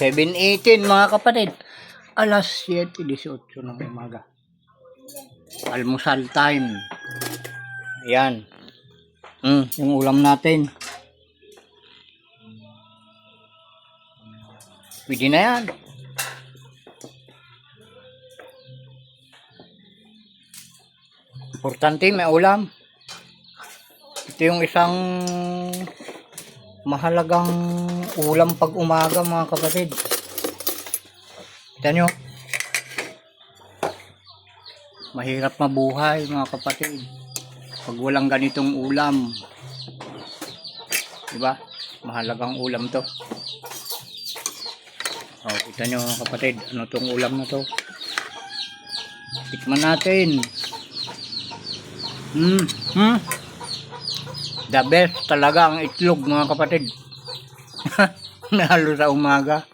7:18 mga kapatid. Alas 7:18 ng umaga. Almusal time. Ayan. Yung ulam natin. Pwede na yan. Importante may ulam. Ito yung isang mahalagang ulam pag umaga mga kapatid. Kita nyo, mahirap mabuhay mga kapatid pag walang ganitong ulam, diba? Mahalagang ulam to. Kita nyo mga kapatid, ano tong ulam na to? Tikman natin. The best talaga ang itlog mga kapatid. Nahalo sa umaga.